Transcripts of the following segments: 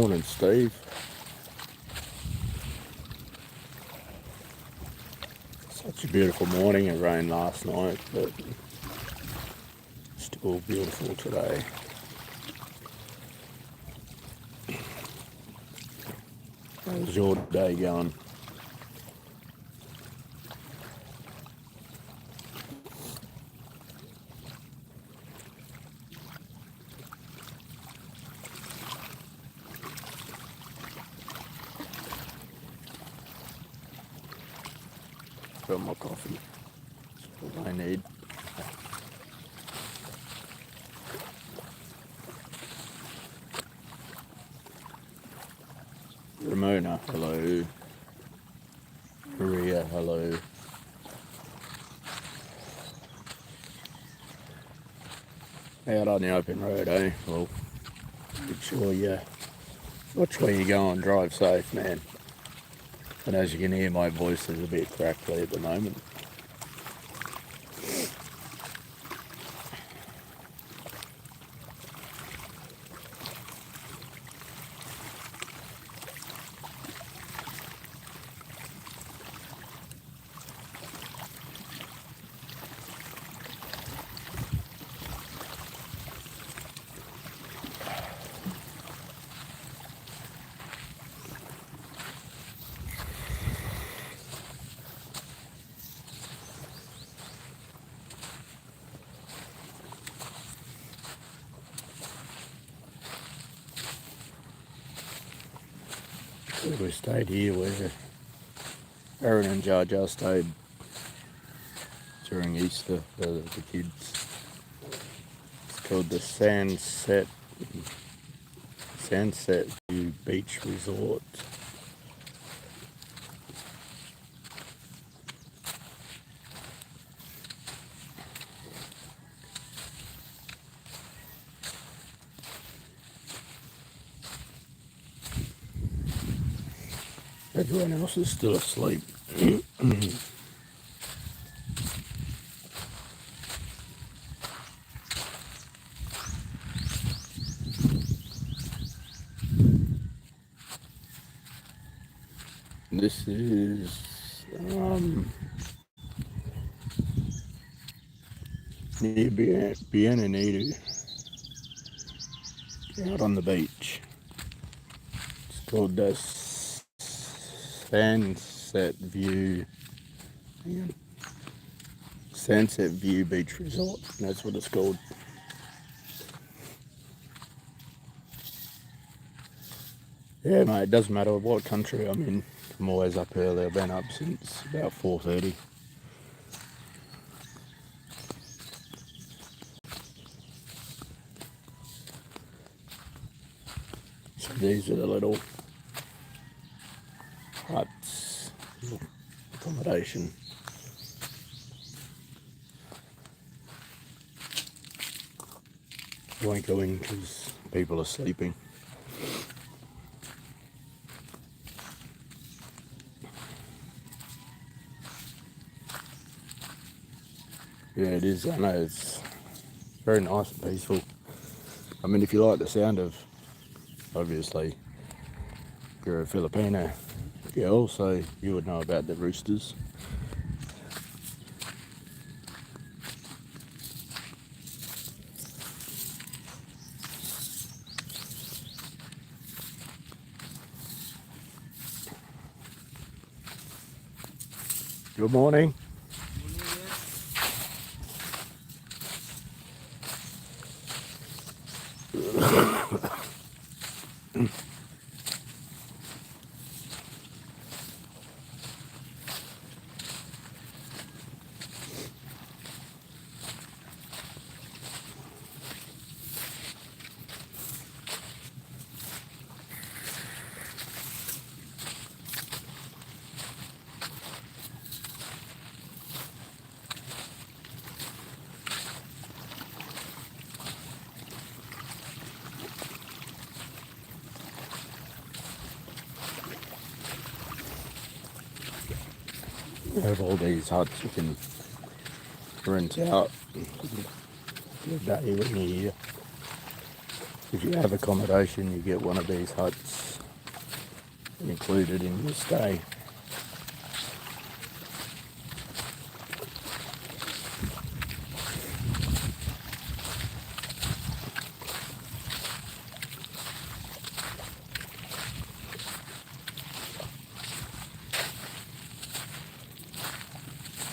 Morning, Steve. Such a beautiful morning. It rained last night, but still beautiful today. How's your day going? Got my coffee. That's all I need. Ramona, hello. Maria, hello. Out on the open road, eh? Well, make sure you watch where you go and drive safe, man. And as you can hear, my voice is a bit crackly at the moment. We stayed here where Aaron and Jar Jar stayed during Easter for the kids. It's called the Sunset View Beach Resort. Everyone else is still asleep. This is near Bienvenido, out on the beach. It's called the Sunset View Beach Resort. That's what it's called. Yeah, mate, it doesn't matter what country I'm in. I'm always up early. I've been up since about 4:30. So these are the little huts, little accommodation. I won't go in because people are sleeping. Yeah, it is. I know it's very nice and peaceful. I mean, if you like the sound of, obviously, you're a Filipino girl, so you would know about the roosters. Good morning. We have all these huts you can rent out. Good value when you're here. If you have accommodation, you get one of these huts included in your stay.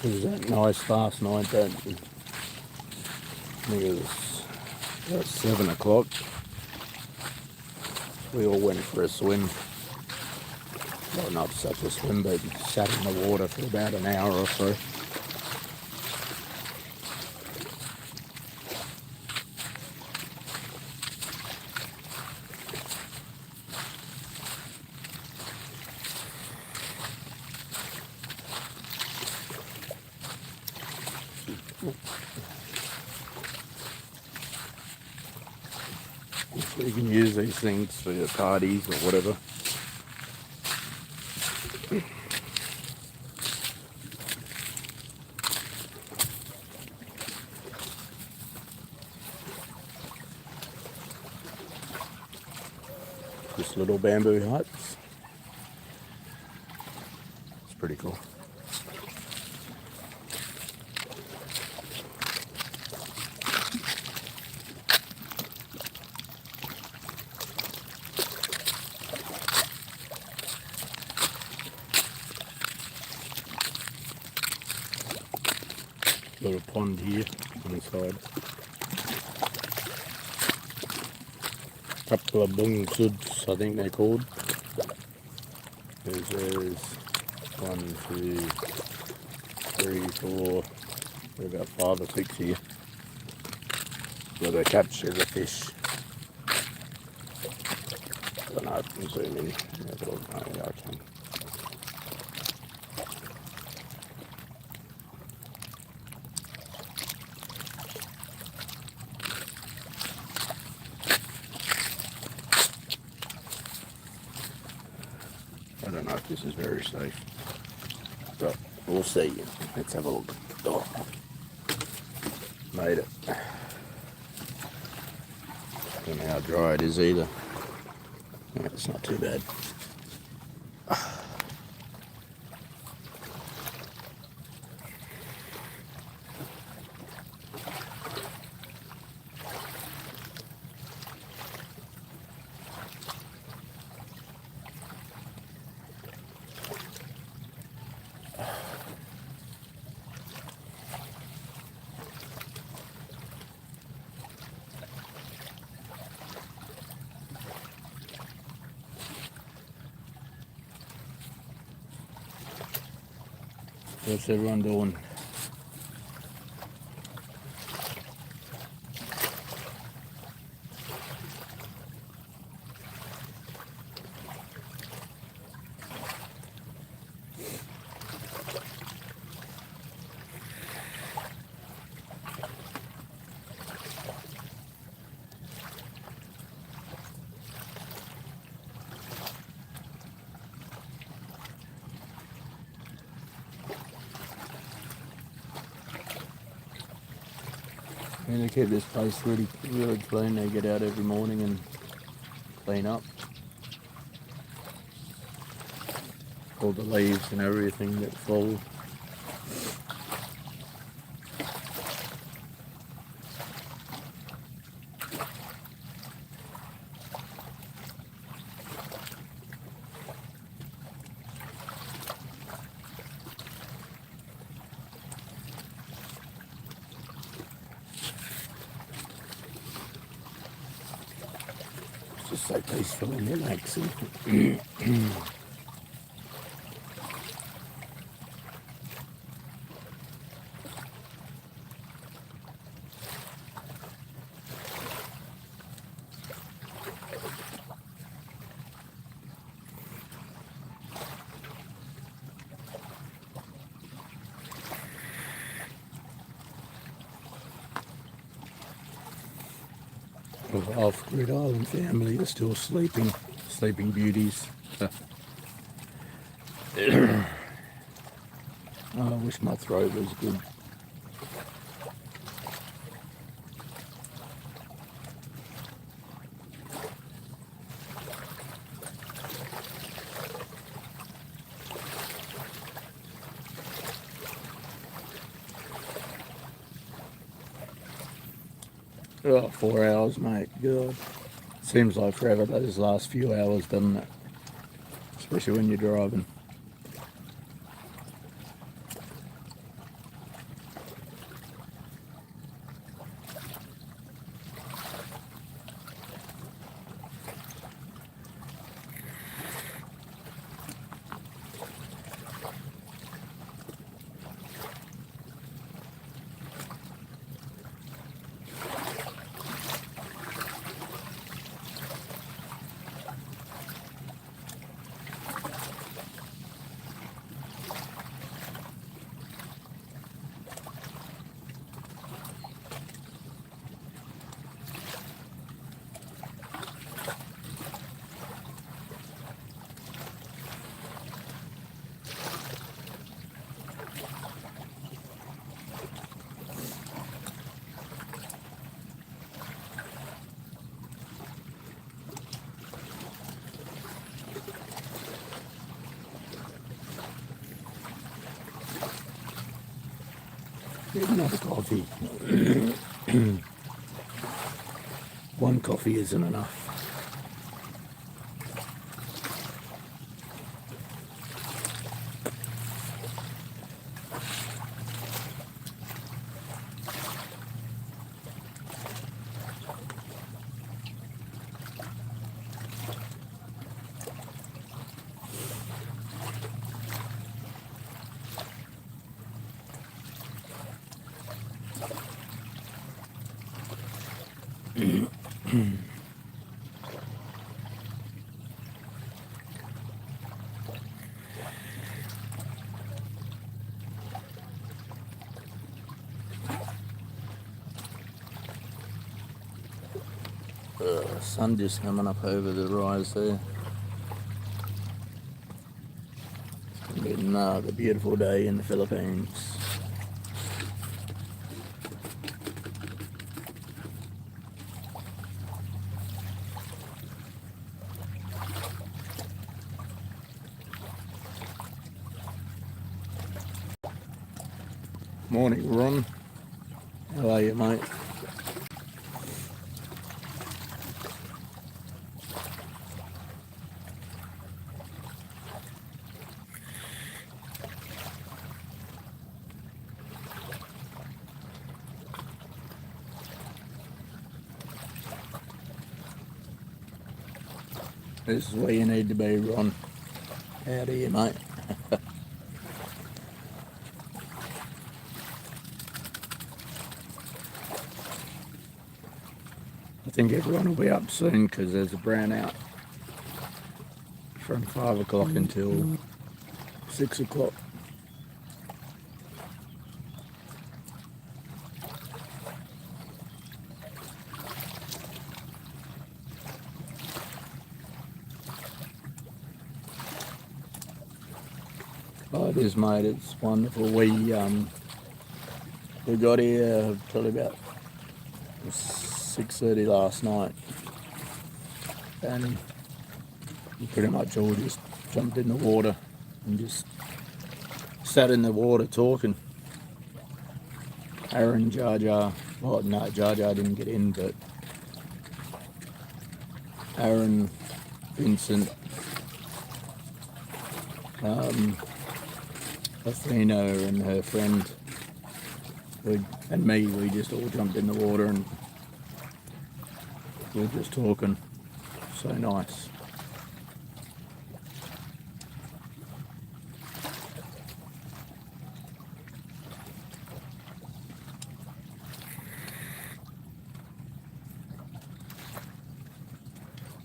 It was that nice last night that I think it was about 7 o'clock. We all went for a swim. Well, not such a swim, but sat in the water for about an hour or so. So you can use these things for your parties or whatever. Just little bamboo huts. It's pretty cool. Little pond here on the side. Couple of bung suds, I think they're called. There's 1, 2, 3, 4, about 5 or 6 here. Where they capture the fish. I don't know if I can zoom in. Yeah, I can. I don't know if this is very safe, but we'll see. Let's have a look. Oh, made it. Don't know how dry it is either. No, it's not too bad. What's everyone doing? And they keep this place really clean. They get out every morning and clean up all the leaves and everything that fall. Just so peaceful and relaxing. The off-grid island family are still sleeping beauties. Oh, I wish my throat was good. Oh, 4 hours, mate. God. Seems like forever those last few hours, doesn't it? Especially when you're driving. Get another coffee. One coffee isn't enough. Sun just coming up over the rise there. It's going to be another beautiful day in the Philippines. Morning, Ron. How are you, mate? This is where you need to be, Ron. How do you, mate? I think everyone will be up soon because there's a brownout from 5 o'clock until 6 o'clock. Oh, it is, mate. It's wonderful. We got here probably about 6:30 last night, and pretty much all just jumped in the water and just sat in the water talking. Aaron, Jar Jar, well, no, Jar Jar didn't get in, but Aaron, Vincent, Athena and her friend, and me, we just all jumped in the water and we were just talking. So nice.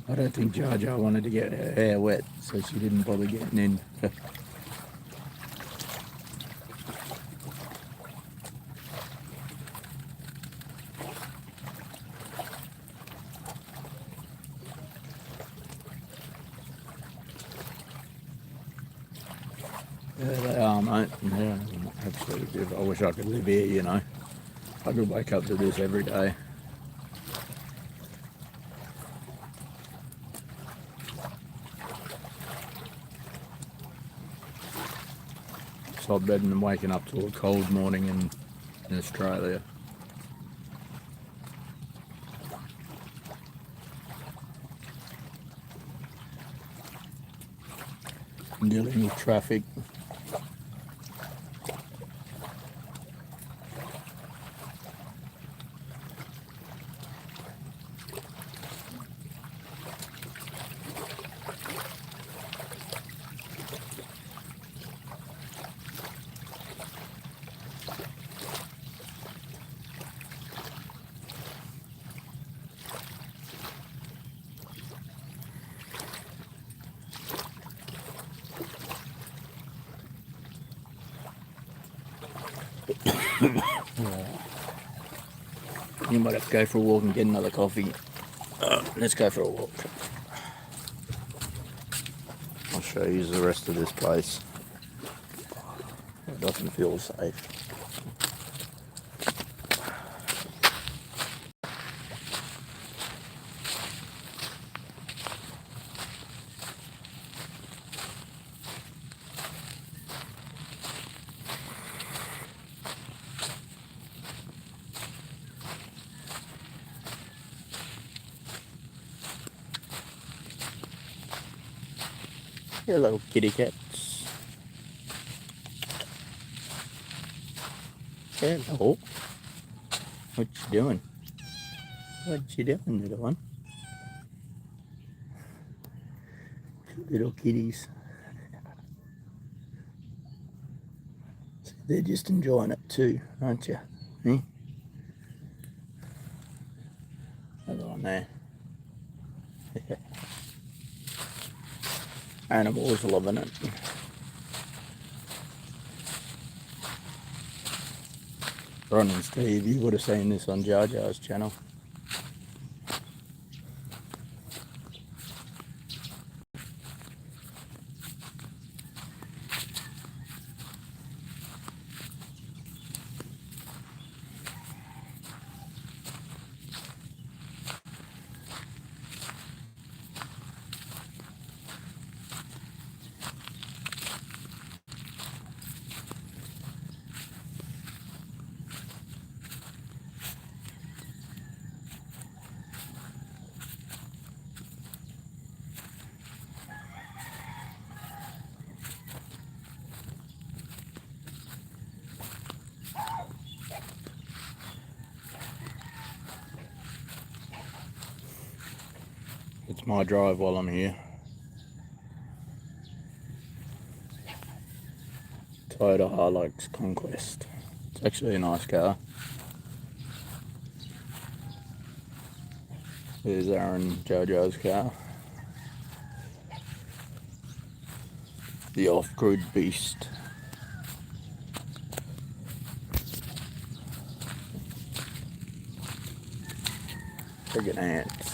I don't think Jar Jar wanted to get her hair wet, so she didn't bother getting in. Yeah, they are, mate. Yeah, absolutely beautiful. I wish I could live here, you know. I could wake up to this every day. It's a lot better than waking up to a cold morning in Australia. dealing with traffic. You might have to go for a walk and get another coffee. Let's go for a walk. I'll show you the rest of this place. It doesn't feel safe. Hello, kitty cats. Hello. What you doing? What you doing, little one? Little kitties. They're just enjoying it too, aren't you? Eh? Another one there. Animals loving it. Ron and Steve, you would have seen this on Jar Jar's channel. It's my drive while I'm here. Toyota Hilux Conquest. It's actually a nice car. There's Aaron Jojo's car. The off-grid beast. Friggin' ants.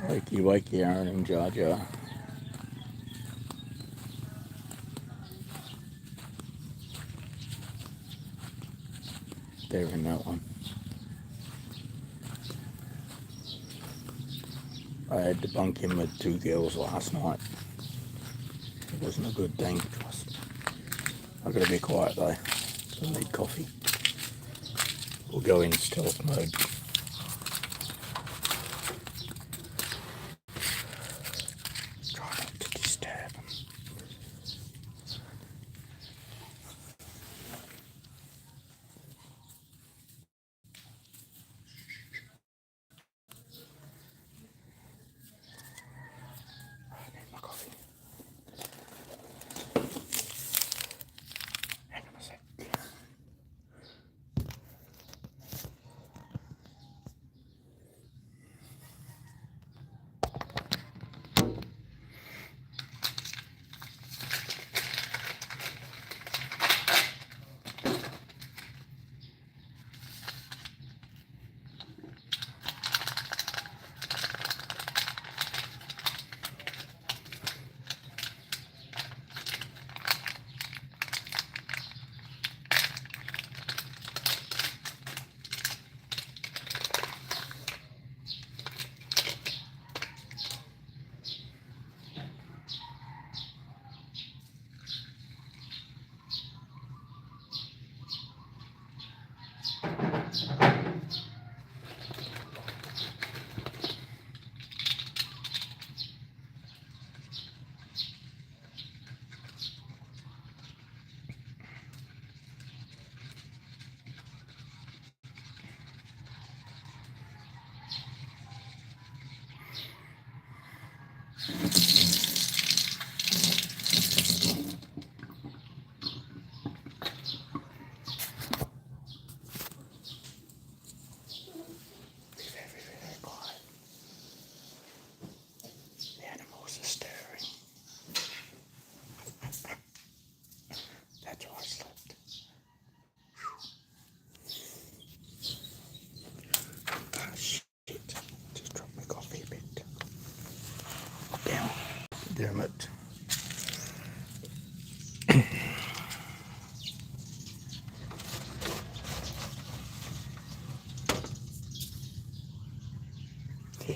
Wakey wakey, Aaron and Jar Jar. They're in that one. I had to bunk him with 2 girls last night. It wasn't a good thing. I've got to be quiet though. I need coffee. We'll go in stealth mode. Try not to disturb them. I need my coffee. Hang on a sec. Very quiet. The animals are stirring. That's why I slept. Oh shit. Just dropped my coffee a bit. Down. Damn it. Yeah.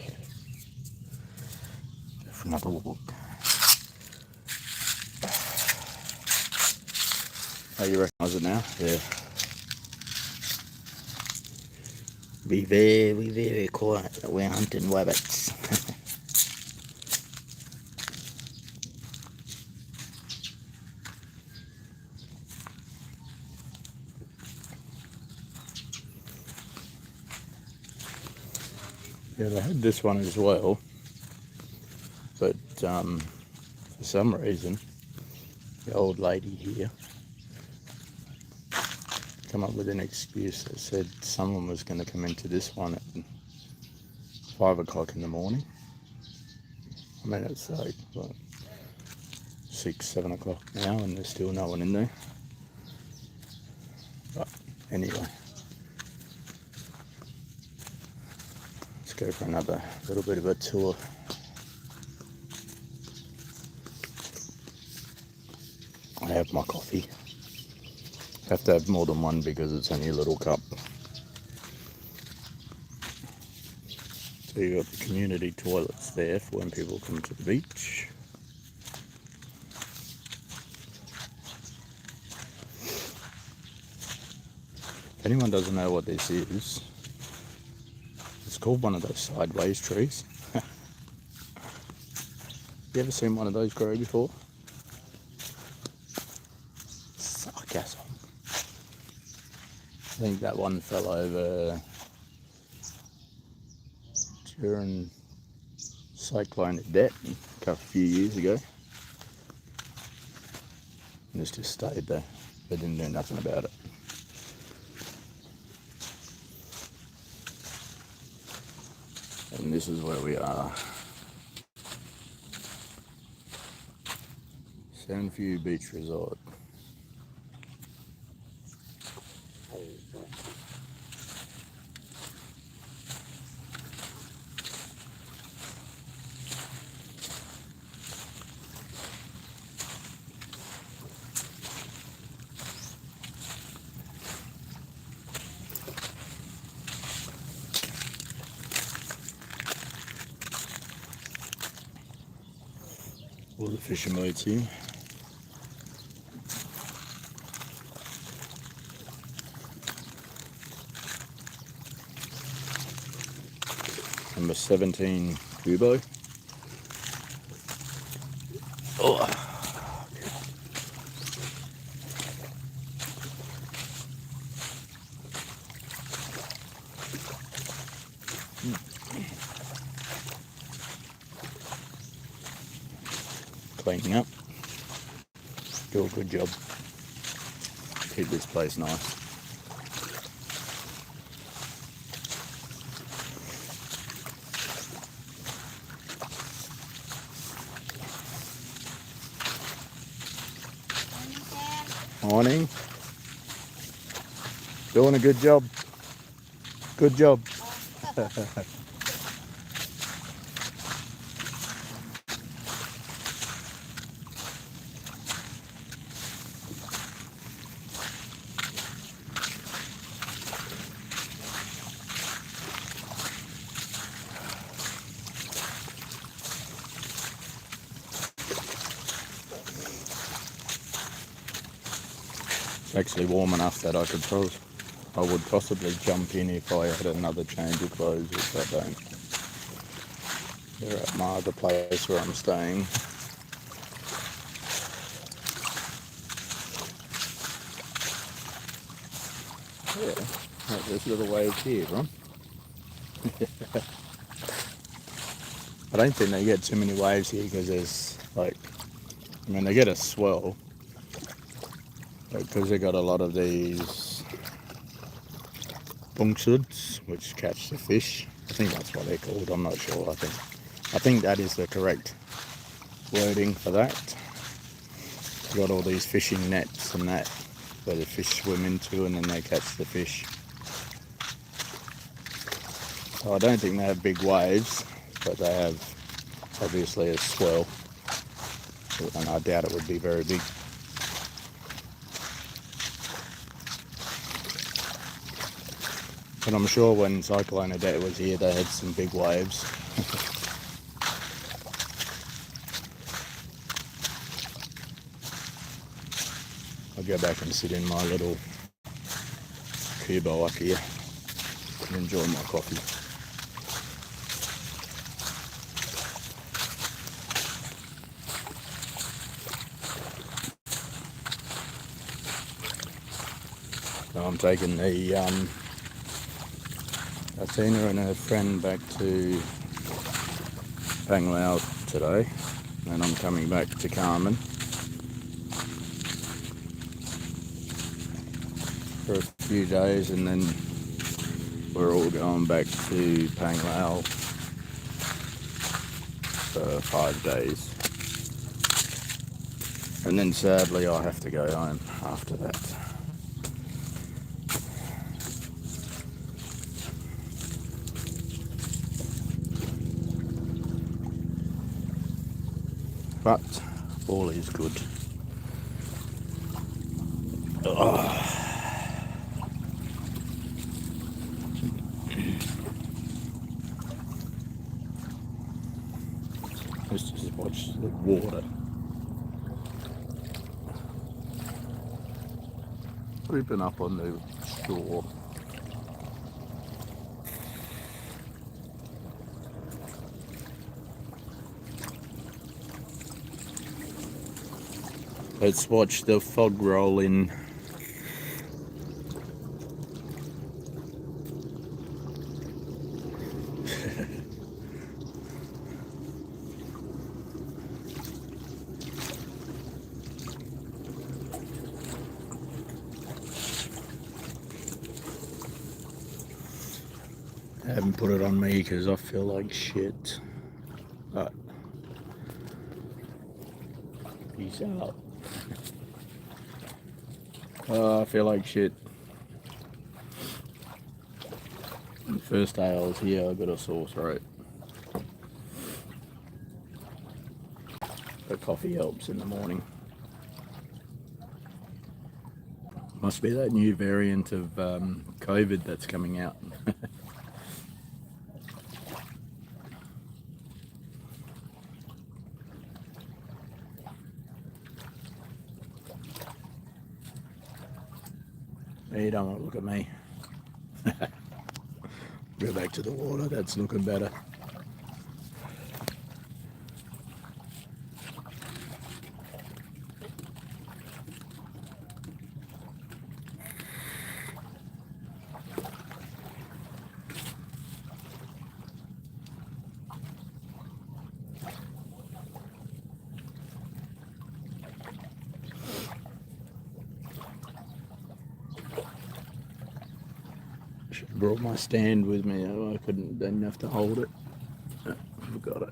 Go for another walk. Oh, you recognise it now? Yeah. Be very, very quiet. We're hunting rabbits. Yeah, they had this one as well, but for some reason, the old lady here come up with an excuse that said someone was going to come into this one at 5 o'clock in the morning. I mean, it's like what, 6, 7 o'clock now, and there's still no one in there. But anyway, let's go for another little bit of a tour. I have my coffee. I have to have more than one because it's only a little cup. So you've got the community toilets there for when people come to the beach. If anyone doesn't know what this is, it's called one of those sideways trees. You ever seen one of those grow before? Sargassum. I think that one fell over during Cyclone Det a few years ago. And it's just stayed there. They didn't do nothing about it. And this is where we are. Sandview Beach Resort. All the fishing boats here. Number 17 Kubo. Oh. Cleaning up. Do a good job. Keep this place nice. Morning. Doing a good job. Good job. It's actually warm enough that I would possibly jump in if I had another change of clothes, which I don't. They're at my other place where I'm staying. Yeah, there's little waves here, right? I don't think they get too many waves here because there's like, I mean, they get a swell, but because they got a lot of these bungsuds which catch the fish. I think that's what they're called. I'm not sure. I think that is the correct wording for that. Got all these fishing nets and that where the fish swim into and then they catch the fish. So I don't think they have big waves, but they have obviously a swell, and I doubt it would be very big. But I'm sure when Cyclone Odette was here they had some big waves. I'll go back and sit in my little cubo up here and enjoy my coffee. So I'm taking the Athena and her friend back to Panglao today, and I'm coming back to Carmen for a few days, and then we're all going back to Panglao for 5 days. And then sadly I have to go home after that. But all is good. Let's just watch the water. Creeping up on the shore. Let's watch the fog roll in. I haven't put it on me because I feel like shit. But peace out. I feel like shit. The first day I was here I got a sore throat. The coffee helps in the morning. Must be that new variant of COVID that's coming out. You don't want to look at me. Go back to the water, that's looking better. Should have brought my stand with me. I didn't have to hold it. Forgot it.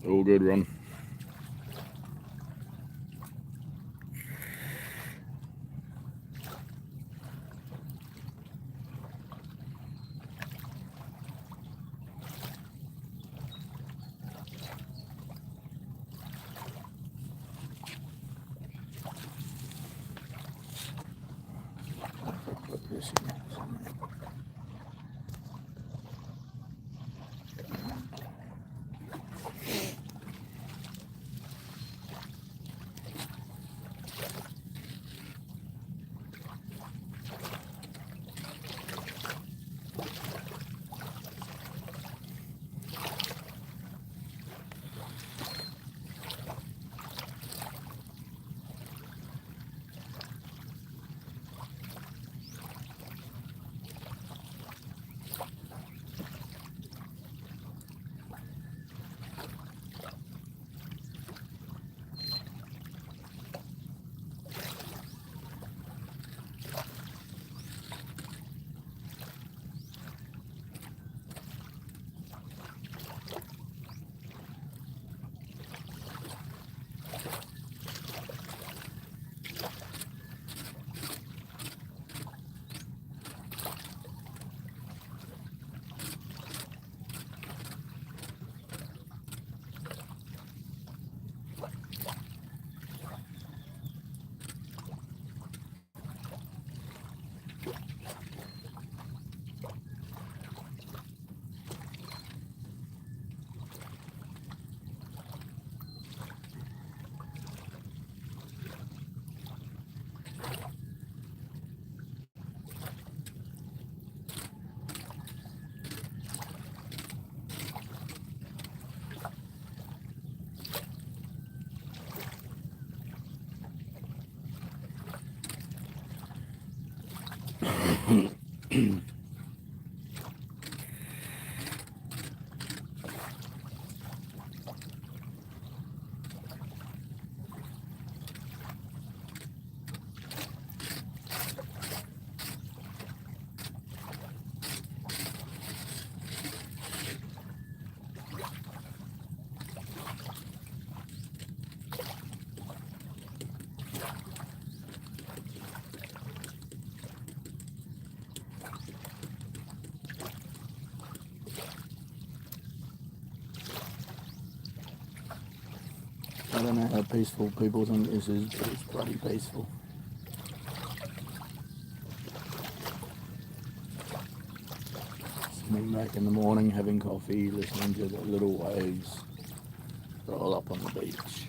All good, Ron. Put this in. I don't know how peaceful people think this is, but it's bloody peaceful. Sitting back in the morning, having coffee, listening to the little waves roll up on the beach.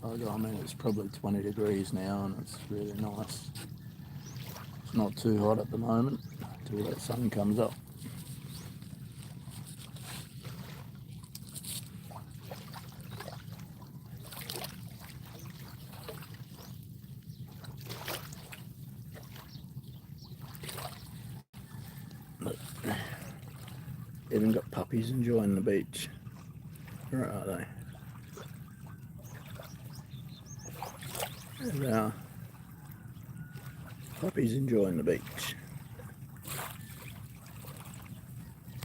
I mean, it's probably 20 degrees now and it's really nice. It's not too hot at the moment until that sun comes up. Look, even got puppies enjoying the beach. Where are they? There they are. Puppies enjoying the beach.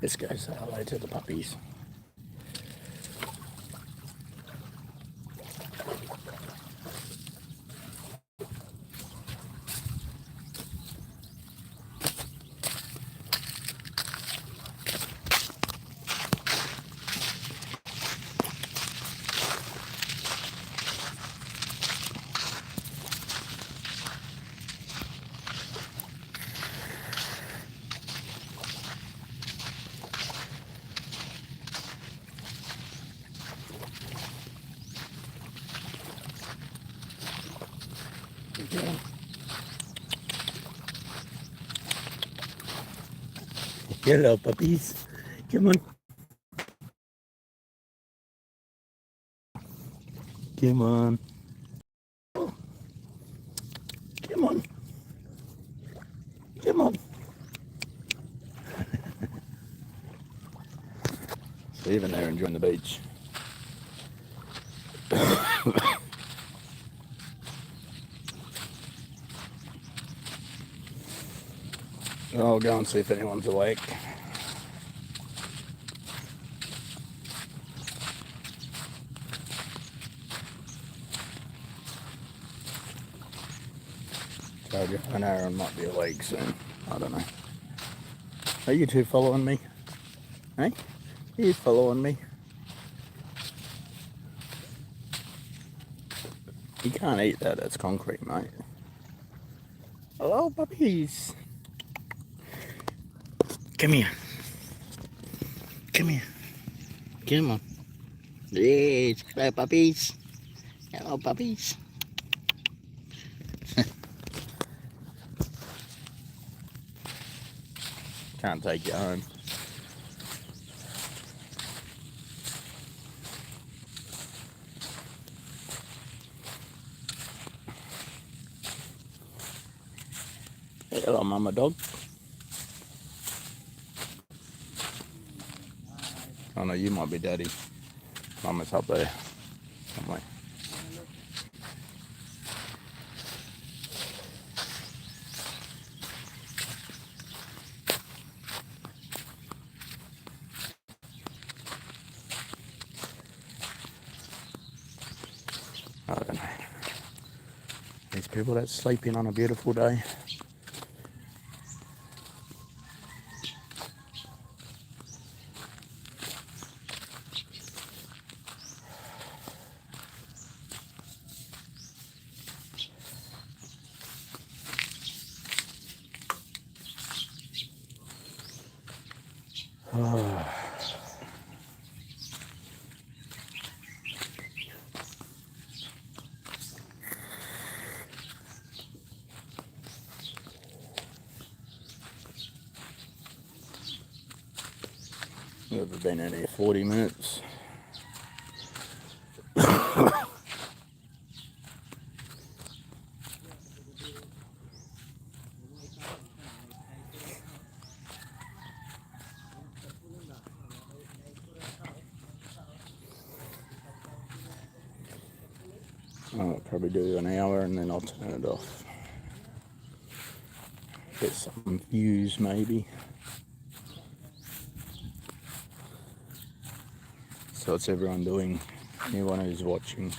Let's go say hello to the puppies. Yeah. Hello, puppies. Come on. Come on. Come on. Come on. So even they're enjoying the beach. I'll go and see if anyone's awake. Told you, an Aaron might be awake soon. I don't know. Are you two following me? Hey? Are you following me? You can't eat that, that's concrete, mate. Hello, puppies. Come here. Come here. Come on. Yes, hello, puppies. Hello, puppies. Can't take you home. Hello, mama dog. Oh no, you might be daddy. Mama's up there somewhere. I don't know. These people that sleep in on a beautiful day. We've been in here 40 minutes. I'll probably do an hour and then I'll turn it off. Get some views maybe. So what's everyone doing? Anyone who's watching?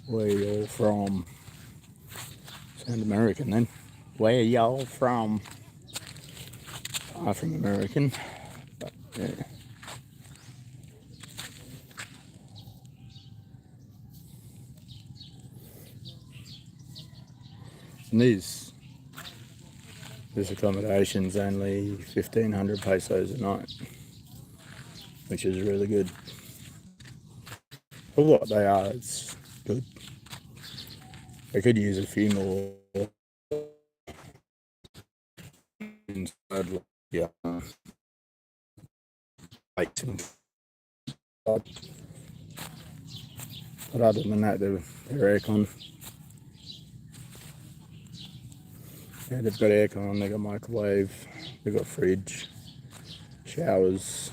Where are you all from? Sound American then. Where are y'all from? I'm from American, but yeah. And this accommodation's only 1,500 pesos a night, which is really good. For what they are, it's good. They could use a few more inside, yeah, lights and stuff. But other than that, they're aircon. Yeah, they've got aircon, they've got microwave, they've got fridge, showers,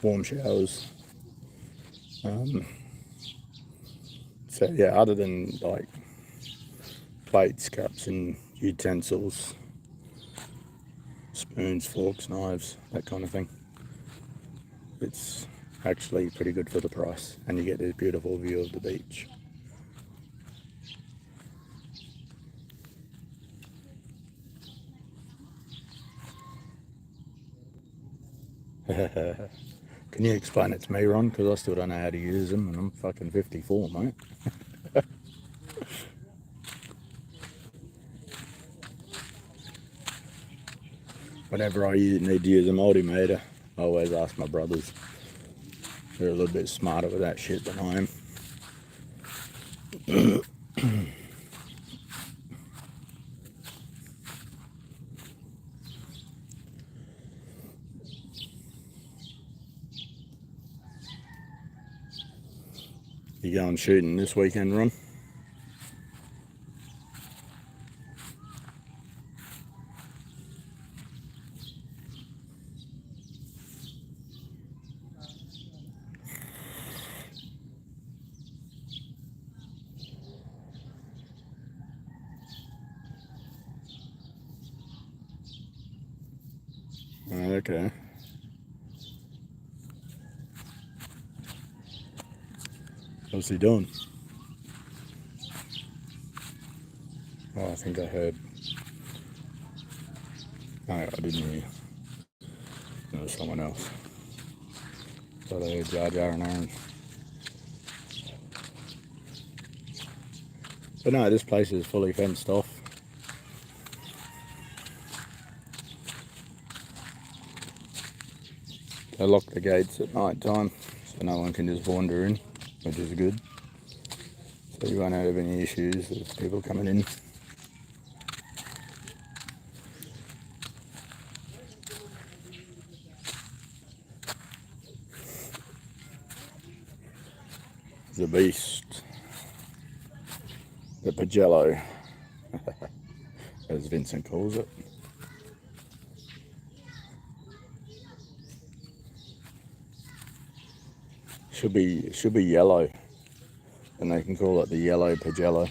warm showers. So yeah, other than like plates, cups and utensils, spoons, forks, knives, that kind of thing, it's actually pretty good for the price, and you get this beautiful view of the beach. Can you explain it to me, Ron? Because I still don't know how to use them, and I'm fucking 54, mate. Whenever I need to use a multimeter, I always ask my brothers. They're a little bit smarter with that shit than I am. You going shooting this weekend, Ron? Okay. What's he doing? Oh, I think I heard. Oh, I didn't hear you. It was someone else. Thought I heard Jar Jar and Aaron. But no, this place is fully fenced off. They lock the gates at night time, so no one can just wander in, which is good. So you won't have any issues with people coming in. The beast, the Pagello, as Vincent calls it. Should be yellow, and they can call it the yellow Pagello.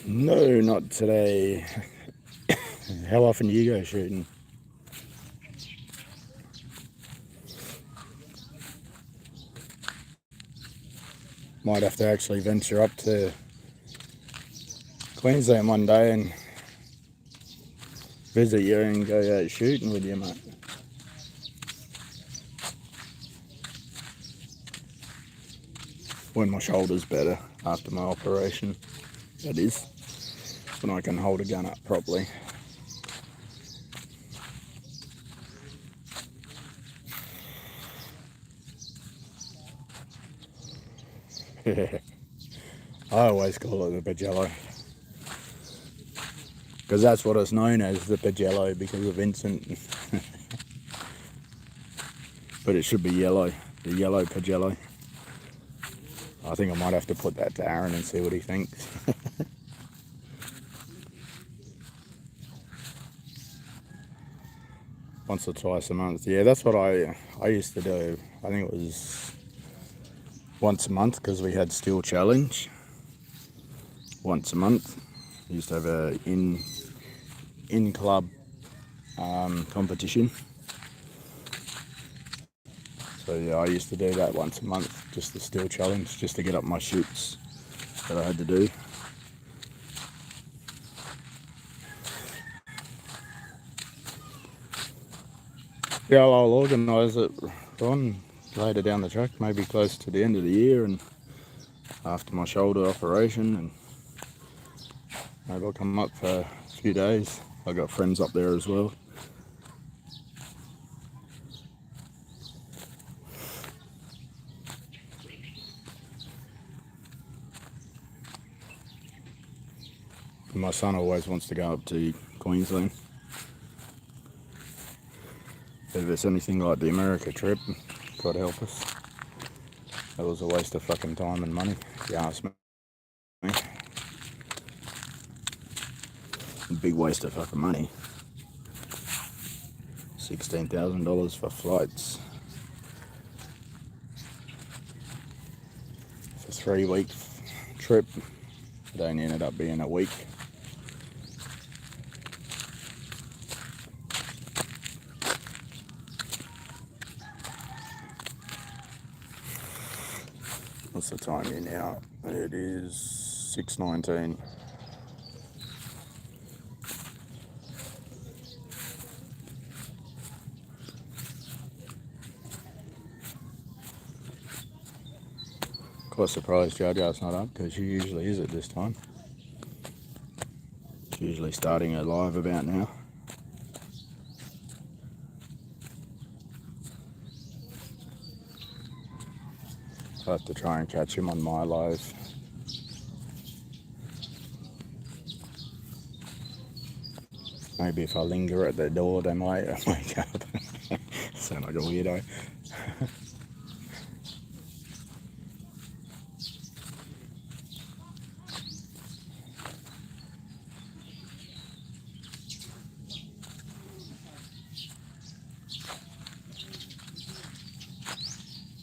No, not today. How often do you go shooting? Might have to actually venture up to Queensland one day and visit you and go out shooting with you, mate. When my shoulder's better after my operation, that is, when I can hold a gun up properly. I always call it the Pagello, because that's what it's known as, the Pagello, because of Vincent. But it should be yellow, the yellow Pagello. I think I might have to put that to Aaron and see what he thinks. Once or twice a month. Yeah, that's what I used to do. I think it was once a month because we had Steel Challenge. Once a month. We used to have a in-club competition. So yeah, I used to do that once a month, just the Steel Challenge, just to get up my shoots that I had to do. Yeah, I'll organise it, Ron, later down the track, maybe close to the end of the year and after my shoulder operation, and maybe I'll come up for a few days. I've got friends up there as well. And my son always wants to go up to Queensland. If it's anything like the America trip, God help us. That was a waste of fucking time and money, if you ask me. A big waste of fucking money. $16,000 for flights. It's a 3-week trip. It only ended up being a week. What's the time here now? It is 6:19. Quite surprised Jojo's not up because she usually is at this time. She's usually starting her live about now. I have to try and catch him on my live. Maybe if I linger at the door, they might wake up. Sound like a weirdo.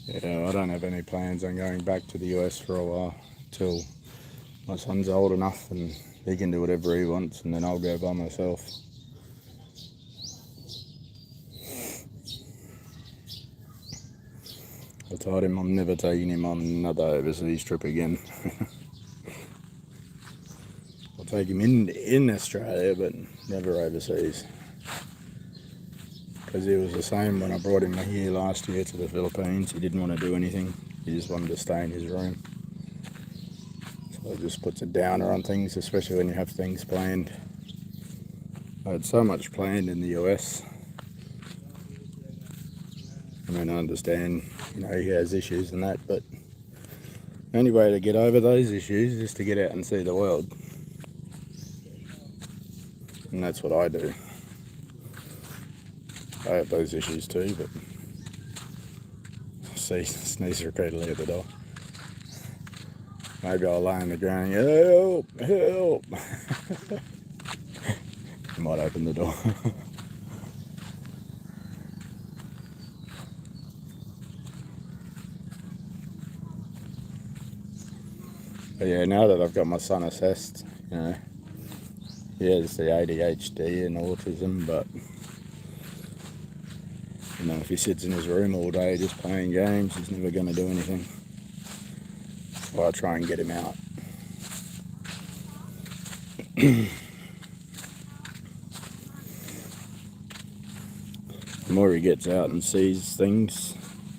Yeah, I don't have any plans on going back to the US for a while till my son's old enough and he can do whatever he wants, and then I'll go by myself. I told him I'm never taking him on another overseas trip again. I'll take him in Australia, but never overseas. Because he was the same when I brought him here last year to the Philippines. He didn't want to do anything. He just wanted to stay in his room. So it just puts a downer on things, especially when you have things planned. I had so much planned in the US. I mean, I understand, you know, he has issues and that, but the only way to get over those issues is to get out and see the world. And that's what I do. I have those issues too, but see, sneeze repeatedly at the door. Maybe I'll lay on the ground and go, help, help. I might open the door. But yeah, now that I've got my son assessed, you know, he has the ADHD and autism, but you know, if he sits in his room all day just playing games, he's never going to do anything. So I try and get him out. The more he gets out and sees things,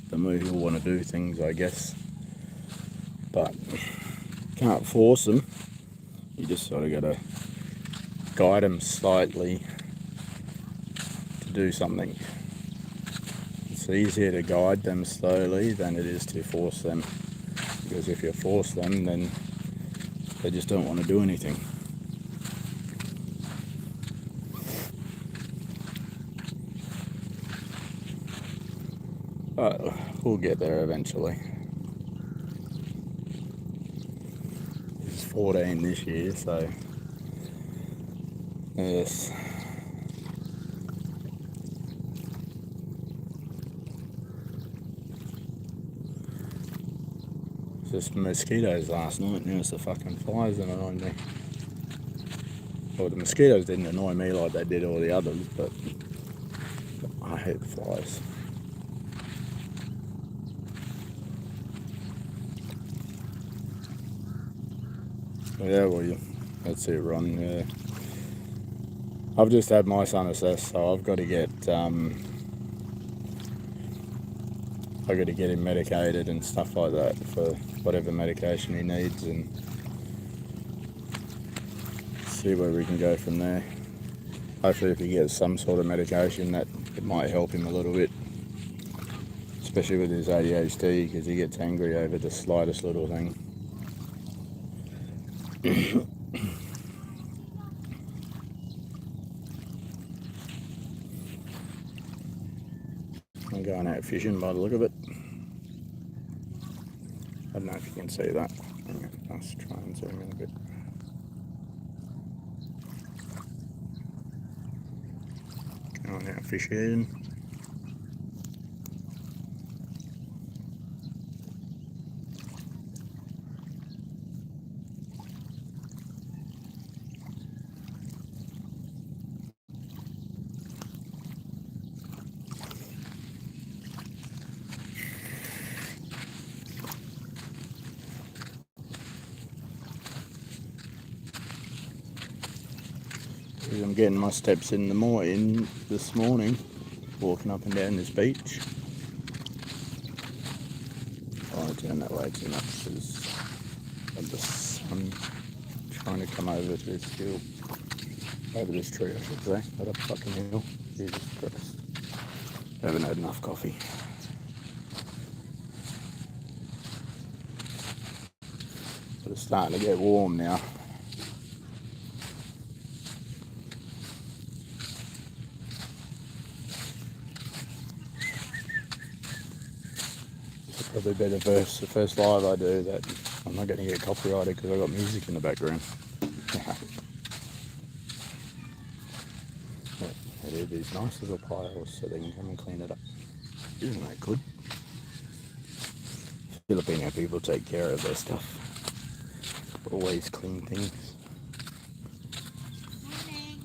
the more he'll want to do things, I guess. But can't force him. You just sort of got to guide him slightly to do something. It's easier to guide them slowly than it is to force them. Because if you force them, then they just don't want to do anything. But we'll get there eventually. 14 this year, so yes. Just mosquitoes last night, now it's the fucking flies that annoyed me. Well, the mosquitoes didn't annoy me like they did all the others, but I hate the flies. Yeah, well, that's it, Ron. Yeah. I've just had my son assessed, so I've got to get him medicated and stuff like that for whatever medication he needs, and see where we can go from there. Hopefully, if he gets some sort of medication, that it might help him a little bit, especially with his ADHD, because he gets angry over the slightest little thing. I'm going out fishing by the look of it. I don't know if you can see that. Let's try and zoom in a bit. Going out fishing. I'm getting my steps in the morning this morning, walking up and down this beach. I won't turn that way too much because of the sun trying to come over to this hill, over this tree I should say, not a fucking hill. Jesus Christ. I haven't had enough coffee. But it's starting to get warm now. Probably be the first live I do that I'm not going to get copyrighted because I've got music in the background. They do these nice little piles so they can come and clean it up. Isn't that good? Filipino people take care of their stuff. Always clean things.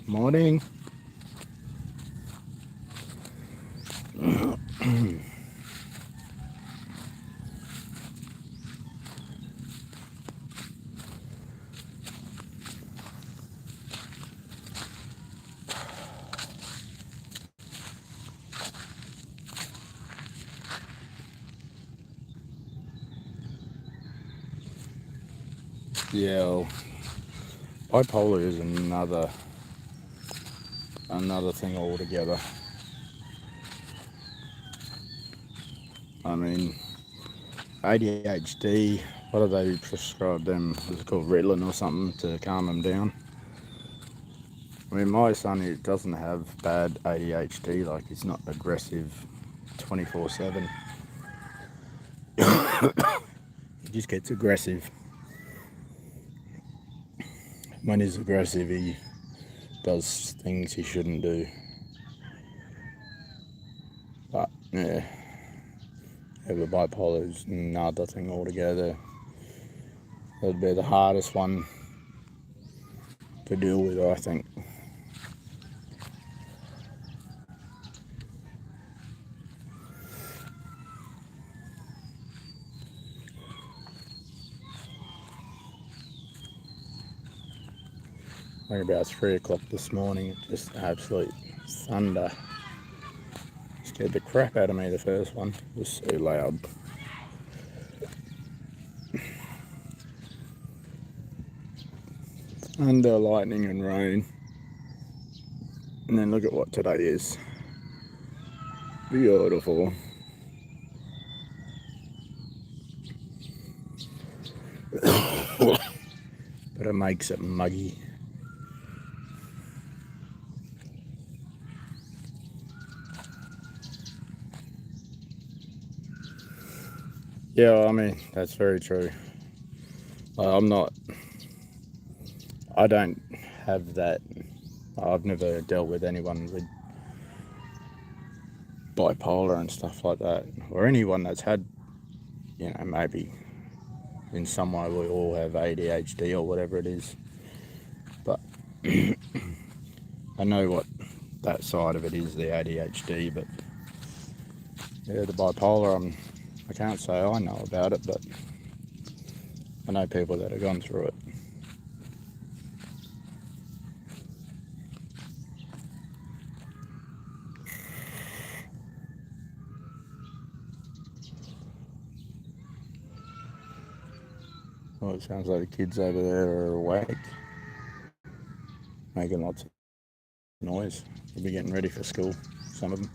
Morning. Morning. Yeah, well, bipolar is another thing altogether. I mean, ADHD, what do they prescribe them? It's called Ritalin or something to calm them down. I mean, my son, he doesn't have bad ADHD, like he's not aggressive 24/7. He just gets aggressive. When he's aggressive, he does things he shouldn't do. But yeah, the bipolar is another thing altogether. That'd be the hardest one to deal with, I think. Like about 3 o'clock this morning, just absolute thunder. Scared the crap out of me, the first one. It was so loud. Thunder, lightning and rain. And then look at what today is. Beautiful. But it makes it muggy. Yeah, I mean, that's very true. I'm not I don't have that. I've never dealt with anyone with bipolar and stuff like that, or anyone that's had, maybe in some way we all have ADHD or whatever it is. But I know what that side of it is, the ADHD, but yeah, the bipolar, I can't say I know about it, but I know people that have gone through it. Well, it sounds like the kids over there are awake, making lots of noise. They'll be getting ready for school, some of them.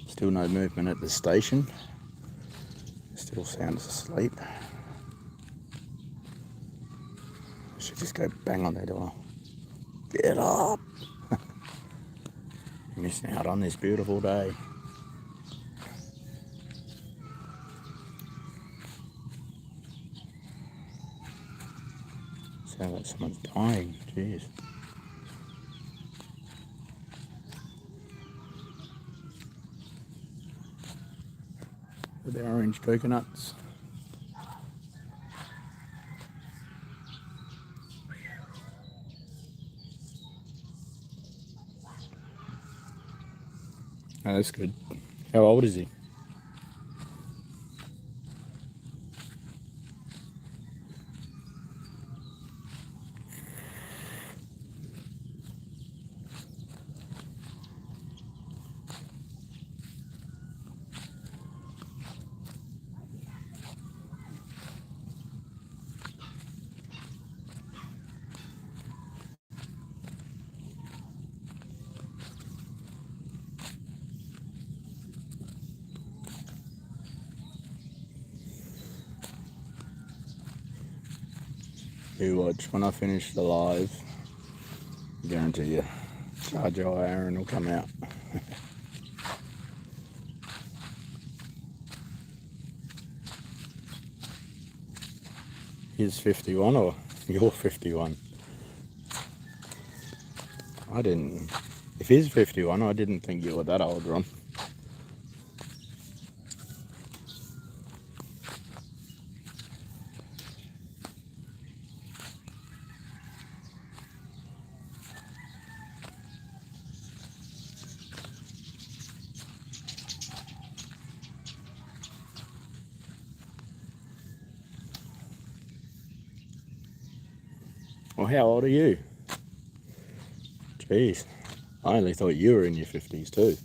Still no movement at the station. Still sounds asleep. I should just go bang on their door. Get up! You're missing out on this beautiful day. Sounds like someone's dying. Jeez. With the orange coconuts. Oh, that's good. How old is he? You watch, when I finish the live, I guarantee you, Charge Aaron will come out. He's 51 or you're 51? I didn't. If he's 51, I didn't think you were that old, Ron. Well, how old are you? Jeez, I only thought you were in your 50s too.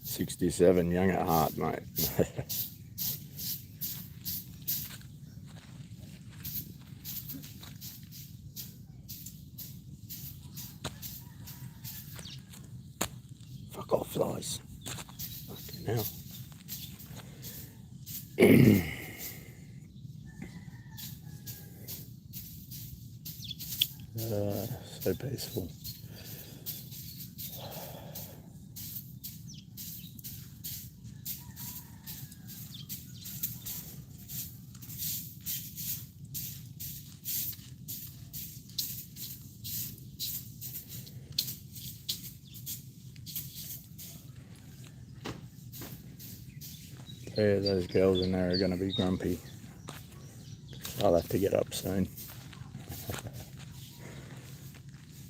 '67, young at heart, mate. Fuck off, flies. Fucking hell. So peaceful. Yeah, those girls in there are going to be grumpy. I'll have to get up soon.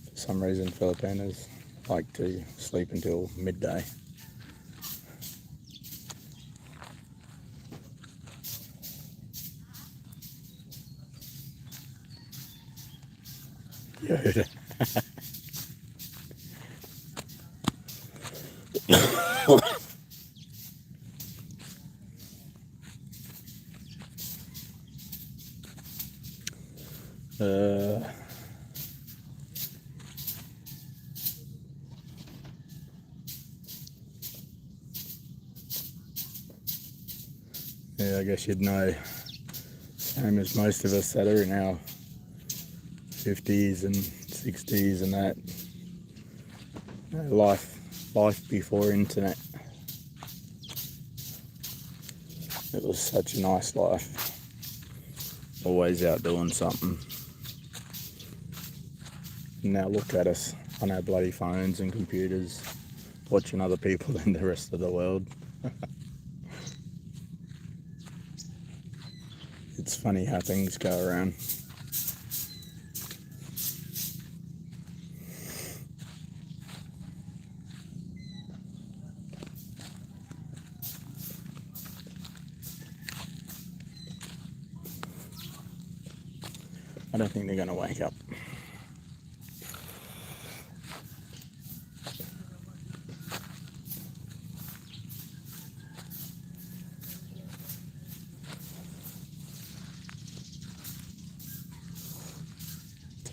For some reason, Filipinos like to sleep until midday. Yeah. Yeah, I guess you'd know same as most of us that are in our 50s and 60s and that. You know, life before internet. It was such a nice life. Always out doing something. And now look at us on our bloody phones and computers, watching other people in the rest of the world. It's funny how things go around. I don't think they're going to wake up.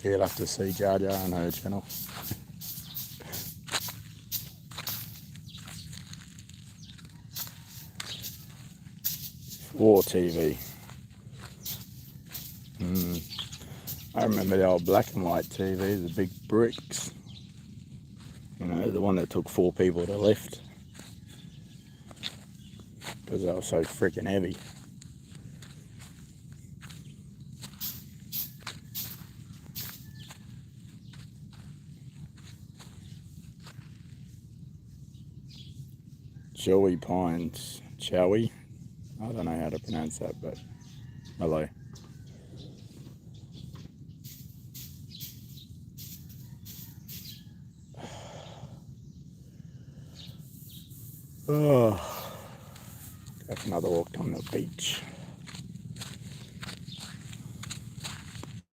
You'll have to see Jar Jar on her channel. War TV. I remember the old black and white TV, the big bricks. You know, the one that took 4 people to lift. Because they were so freaking heavy. Joey Pines. Chowie? I don't know how to pronounce that, but hello. Oh, go for another walk on the beach.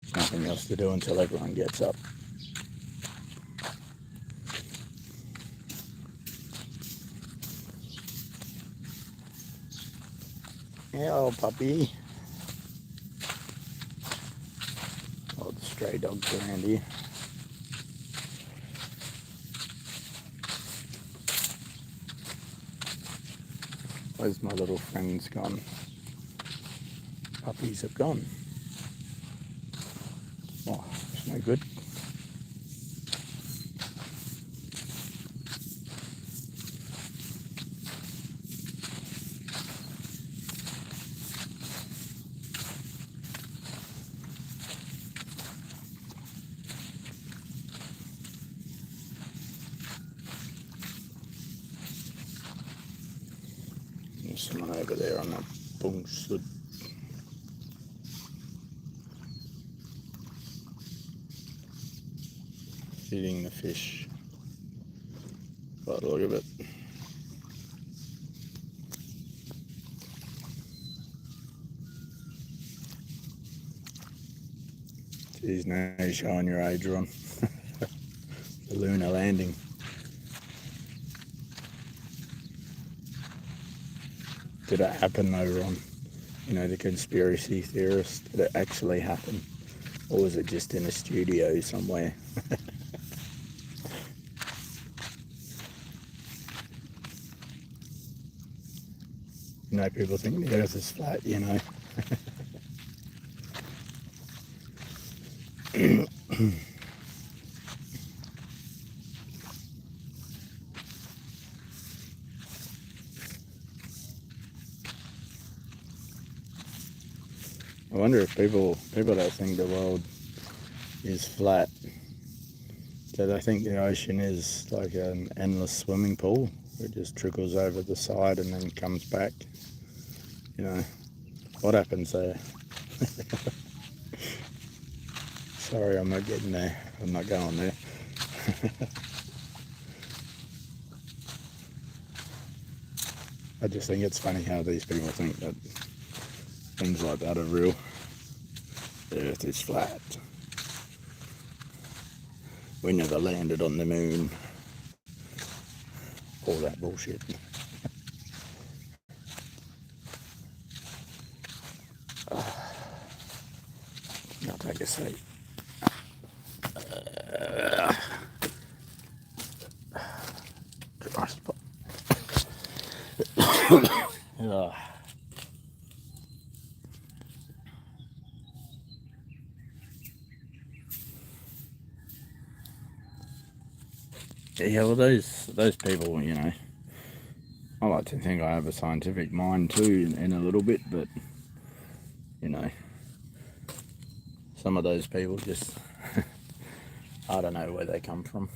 There's nothing else to do until everyone gets up. Hello, puppy. All the stray dogs around here. Where's my little friends gone? Puppies have gone. Oh, it's no good. There's someone over there on that bung sud. Feeding the fish. By the look of it. Geez, now you're showing your age, Ron. The lunar landing. Did it happen though, Ron? You know, the conspiracy theorists, did it actually happen? Or was it just in a studio somewhere? You know, people think the earth is flat, you know. I wonder if people that think the world is flat, do they think the ocean is like an endless swimming pool? It just trickles over the side and then comes back. You know, what happens there? Sorry, I'm not getting there. I'm not going there. I just think it's funny how these people think that things like that are real. The earth is flat. We never landed on the moon. All that bullshit. I'll take a seat. Yeah, well, those people, you know, I like to think I have a scientific mind too, in a little bit, but you know, some of those people just, I don't know where they come from,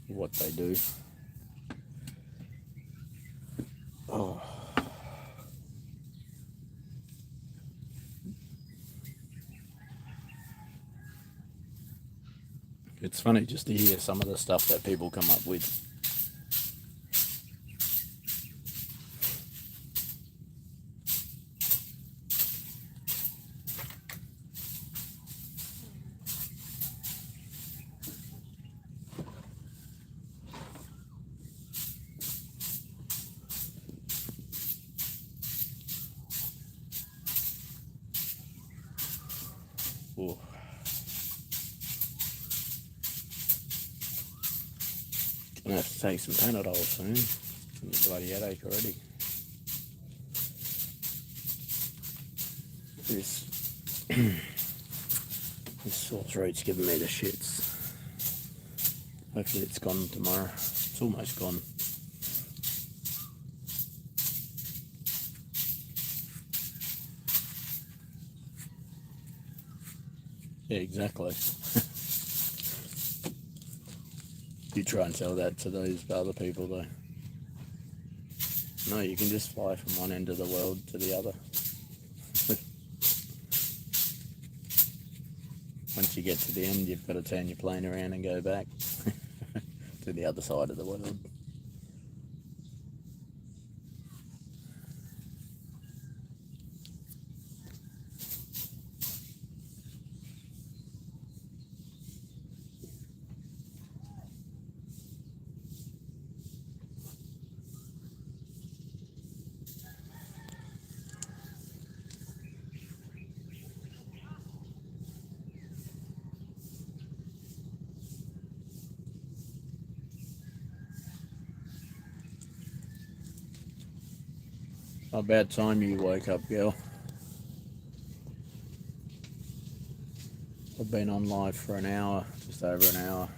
what they do. Oh. It's funny just to hear some of the stuff that people come up with. Ooh. Gonna have to take some Panadol soon. Getting a bloody headache already. This this sore throat's giving me the shits. Hopefully it's gone tomorrow. It's almost gone. Yeah, exactly. You try and tell that to those other people though. No, you can just fly from one end of the world to the other. Once you get to the end, you've got to turn your plane around and go back to the other side of the world. About time you woke up, girl. I've been on live for an hour, just over an hour,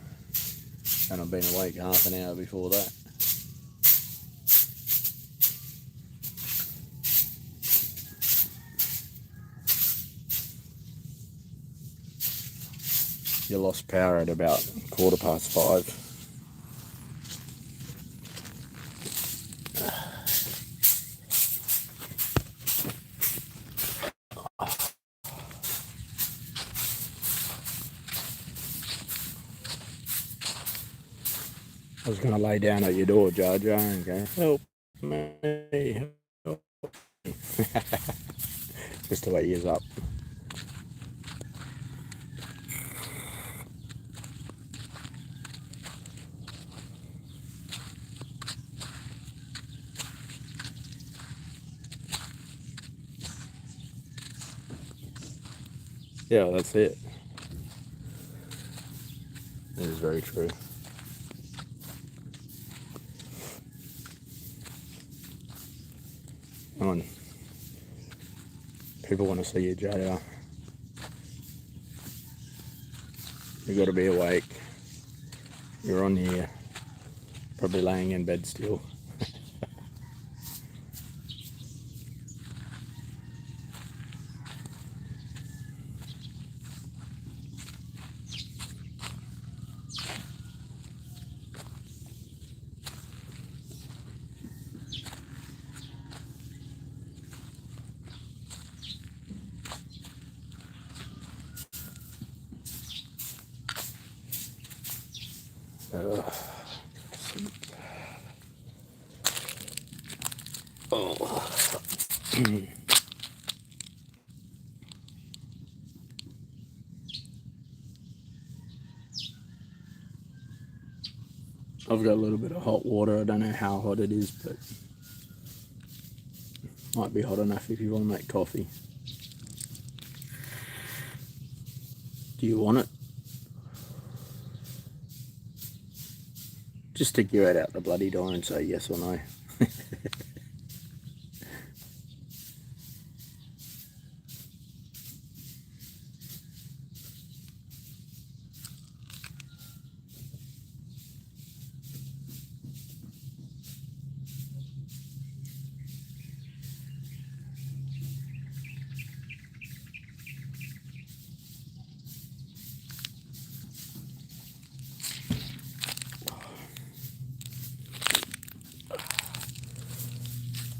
and I've been awake half an hour before that. You lost power at about 5:15. I was going to lay down at your door, Jar Jar, and go, help me, help me. Just to wake you up. Yeah, that's it. It is very true. Come on. People want to see you, JR. You've got to be awake. You're on here, probably laying in bed still. Oh. I've got a little bit of hot water. I don't know how hot it is, but might be hot enough if you want to make coffee. Do you want it? Just stick your head out the bloody door and say yes or no.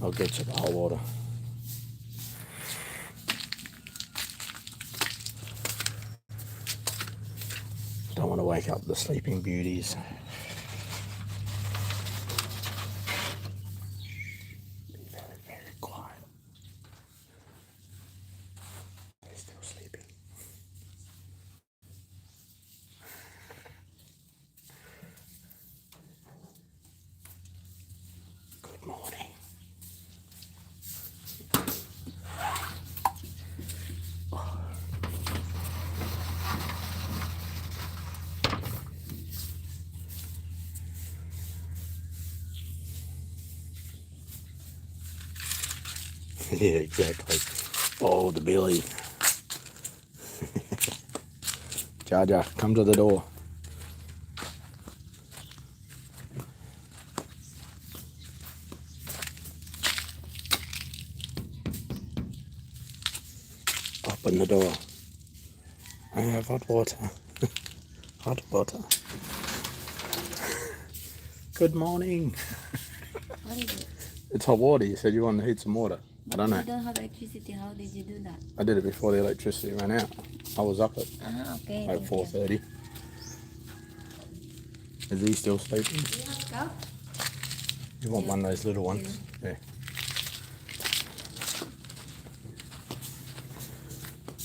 I'll get you the hot water. Don't want to wake up the sleeping beauties. Be very, very quiet. They're still sleeping. Good morning. Yeah, exactly. Oh, the Billy. Jar Jar, come to the door. Open the door. I have hot water. Hot water. Good morning. What is it? It's hot water. You said you wanted to heat some water. I don't know. You don't have electricity. How did you do that? I did it before the electricity ran out. I was up at Okay. like 4:30. Is he still sleeping? Do you have cup? You want one of those little ones? Yeah.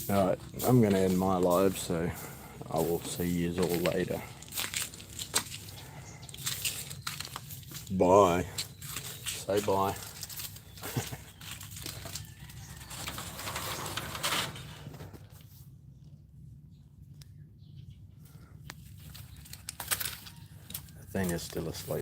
Alright, I'm going to end my live, so I will see you all later. Bye. Say bye. Athena's still asleep.